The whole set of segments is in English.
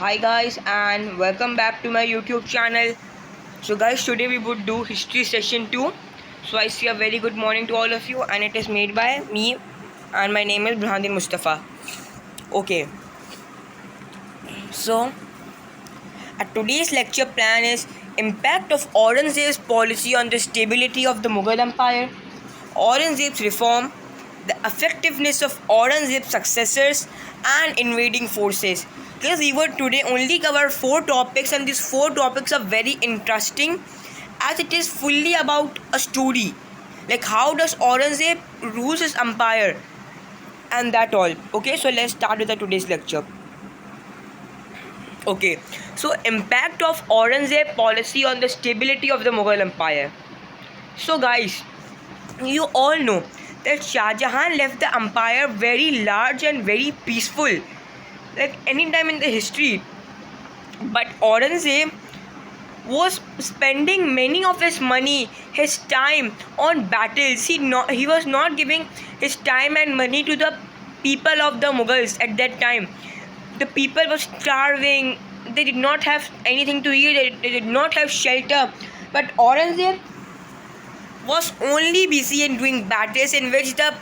Hi guys, and welcome back to my YouTube channel. So guys, today we would do history session 2. So I say a very good morning to all of you, and it is made by me, and my name is Burhanuddin Mustafa. Okay, so today's lecture plan is impact of Aurangzeb's policy on the stability of the Mughal Empire, Aurangzeb's reform, the effectiveness of Aurangzeb's successors, and invading forces. Because we would today only cover 4 topics, and these 4 topics are very interesting as it is fully about a story. Like how does Aurangzeb rules his empire and that all. Okay, so let's start with the today's lecture. Okay, so impact of Aurangzeb policy on the stability of the Mughal Empire. So guys, you all know that Shah Jahan left the empire very large and very peaceful, like any time in the history. But Aurangzeb was spending many of his money, his time on battles. He was not giving his time and money to the people of the Mughals at that time. The people were starving. They did not have anything to eat. They did not have shelter. But Aurangzeb was only busy in doing battles in which the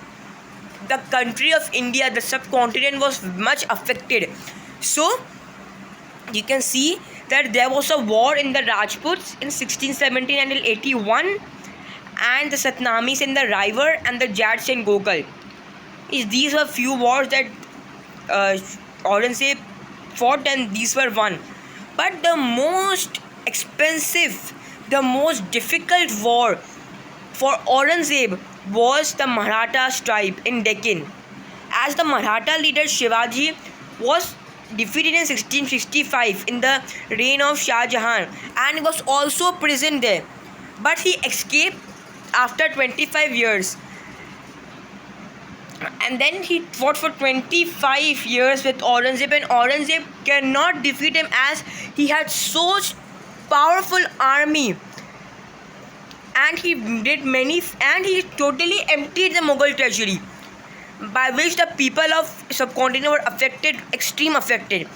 country of India, the subcontinent, was much affected. So you can see that there was a war in the Rajputs in 1617 until 81, and the Satnamis in the River and the Jats in Gokal. These were few wars that Aurangzeb fought, and these were won. But the most expensive, the most difficult war for Aurangzeb was the Maratha tribe in Deccan, as the Maratha leader Shivaji was defeated in 1665 in the reign of Shah Jahan, and was also prisoned there. But he escaped after 25 years. And then he fought for 25 years with Aurangzeb, and Aurangzeb cannot defeat him as he had such powerful army. And he totally emptied the Mughal treasury, by which the people of subcontinent were extreme affected.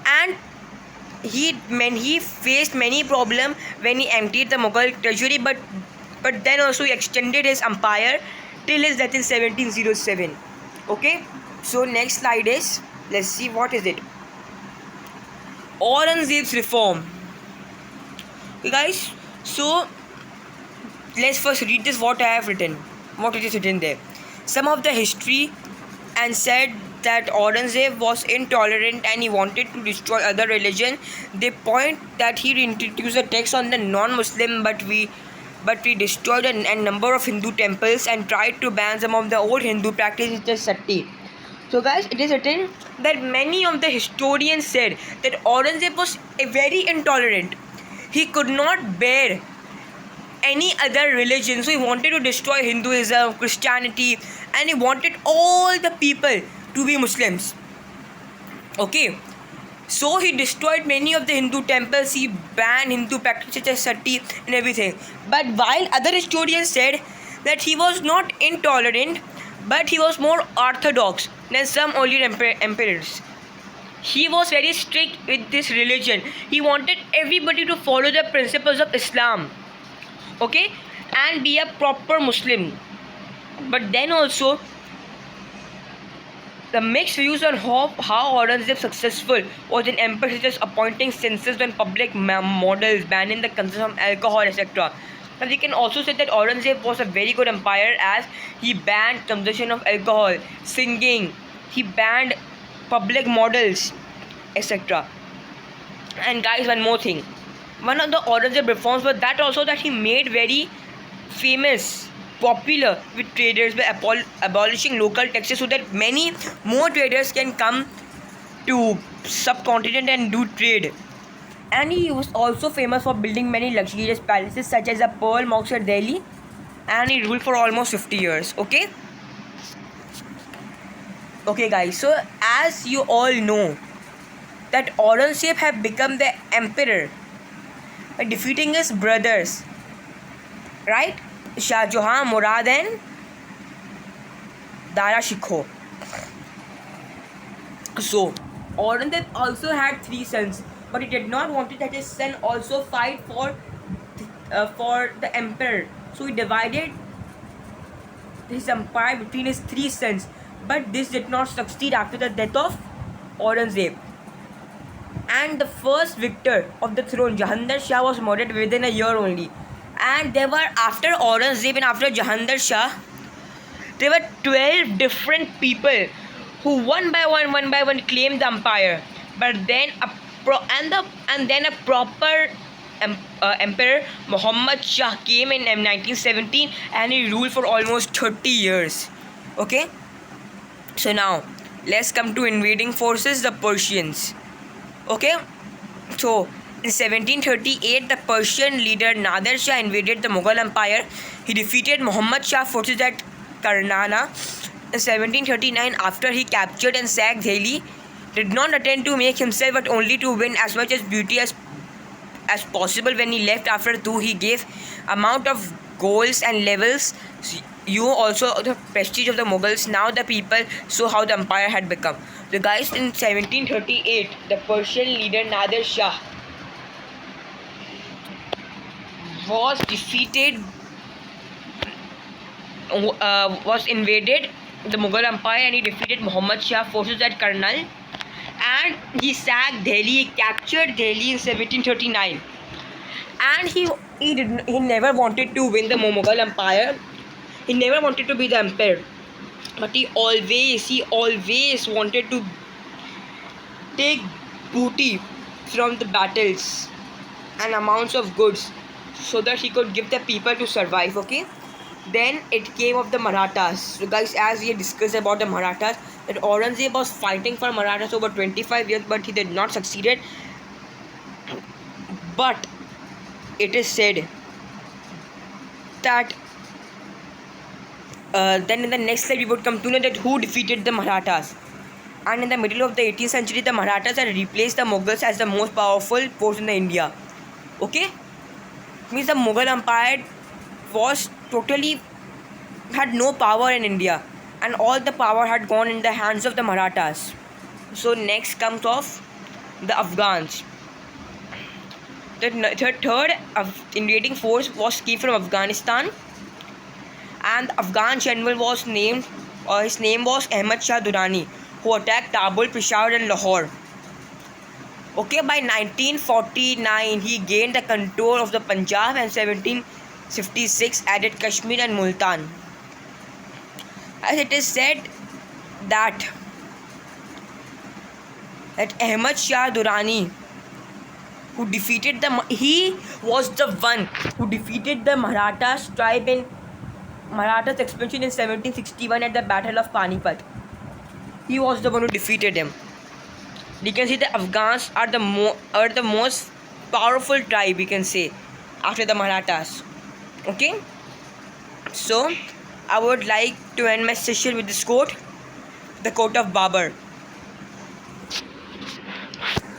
And he faced many problems when he emptied the Mughal treasury, but then also he extended his empire till his death in 1707. Okay, so next slide is, let's see what is it. Aurangzeb's reform. Okay guys, so let's first read this, what I have written, what it is written there. Some of the history and said that Aurangzeb was intolerant and he wanted to destroy other religion. They point that he introduced a tax on the non-Muslim, but we destroyed a number of Hindu temples and tried to ban some of the old Hindu practices such as sati. So guys, it is written that many of the historians said that Aurangzeb was very intolerant. He could not bear any other religion, so he wanted to destroy Hinduism, Christianity, and he wanted all the people to be Muslims. Okay, so he destroyed many of the Hindu temples, he banned Hindu practices such as sati and everything. But while other historians said that he was not intolerant, but he was more orthodox than some earlier emperors. He was very strict with this religion. He wanted everybody to follow the principles of Islam, okay, and be a proper Muslim. But then also the mixed views on how Aurangzeb successful was in empire, such as appointing censors on public models, banning the consumption of alcohol, etc. And we can also say that Aurangzeb was a very good empire as he banned consumption of alcohol, singing, he banned public models, etc. And guys, one more thing. One of the Aurangzeb reforms was that also that he made very famous, popular with traders by abolishing local taxes, so that many more traders can come to subcontinent and do trade. And he was also famous for building many luxurious palaces such as the Pearl Mosque at Delhi, and he ruled for almost 50 years. Okay guys, so as you all know that Aurangzeb had become the emperor by defeating his brothers, right? Shah Jahan, Murad, and Dara Shikoh. So Aurangzeb also had 3 sons, but he did not want that his son also fight for the emperor. So he divided his empire between his 3 sons, but this did not succeed after the death of Aurangzeb. And the first victor of the throne, Jahandar Shah, was murdered within a year only. And there were, after Aurangzeb and after Jahandar Shah, there were 12 different people who one by one claimed the empire. But then a proper emperor, Muhammad Shah, came in 1917 and he ruled for almost 30 years. Okay, so now let's come to invading forces, the Persians. Okay, so in 1738, the Persian leader Nader Shah invaded the Mughal Empire. He defeated Muhammad Shah forces at Karnana. In 1739, after he captured and sacked Delhi, did not attempt to make himself but only to win as much as booty as possible. When he left after 2, he gave amount of goals and levels. You also the prestige of the Mughals. Now the people saw how the empire had become. The guys, in 1738, the Persian leader Nader Shah was defeated, was invaded the Mughal Empire, and he defeated Muhammad Shah forces at Karnal, and he sacked Delhi, captured Delhi in 1739. And he never wanted to win the Mughal Empire. He never wanted to be the emperor, but he always wanted to take booty from the battles and amounts of goods so that he could give the people to survive. Okay, then it came of the Marathas. So guys, as we discussed about the Marathas, that Aurangzeb was fighting for Marathas over 25 years, but he did not succeeded. But it is said that then in the next slide we would come to know that who defeated the Marathas. And in the middle of the 18th century, the Marathas had replaced the Mughals as the most powerful force in the India. Okay, means the Mughal Empire was totally had no power in India, and all the power had gone in the hands of the Marathas. So next comes off the Afghans. The third invading force came from Afghanistan, and the Afghan general was named, his name was Ahmad Shah Durrani, who attacked Kabul, Peshawar and Lahore. Okay, by 1949 he gained the control of the Punjab, and 1756 added Kashmir and Multan. As it is said that Ahmad Shah Durrani, who defeated he was the one who defeated the Marathas tribe in Marathas expansion in 1761 at the Battle of Panipat. He was the one who defeated him. You can see the Afghans are the most powerful tribe, you can say, after the Marathas. Okay, so I would like to end my session with this quote, the quote of Babur.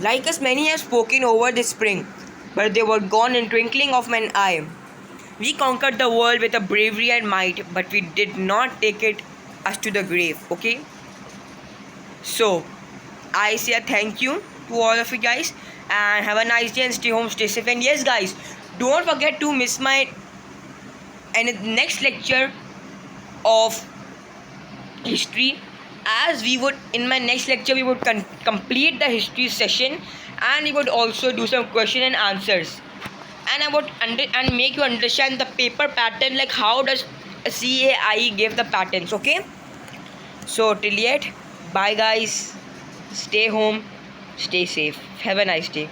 Like us, many have spoken over this spring, but they were gone in twinkling of an eye. We conquered the world with a bravery and might, but we did not take it us to the grave. Okay, so I say a thank you to all of you guys, and have a nice day and stay home, stay safe. And yes guys, don't forget to miss my next lecture of history, as we would in my next lecture we would complete the history session, and we would also do some question and answers, and I would and make you understand the paper pattern, like how does a CAIE give the patterns. Okay, so till yet, bye guys, stay home, stay safe, have a nice day.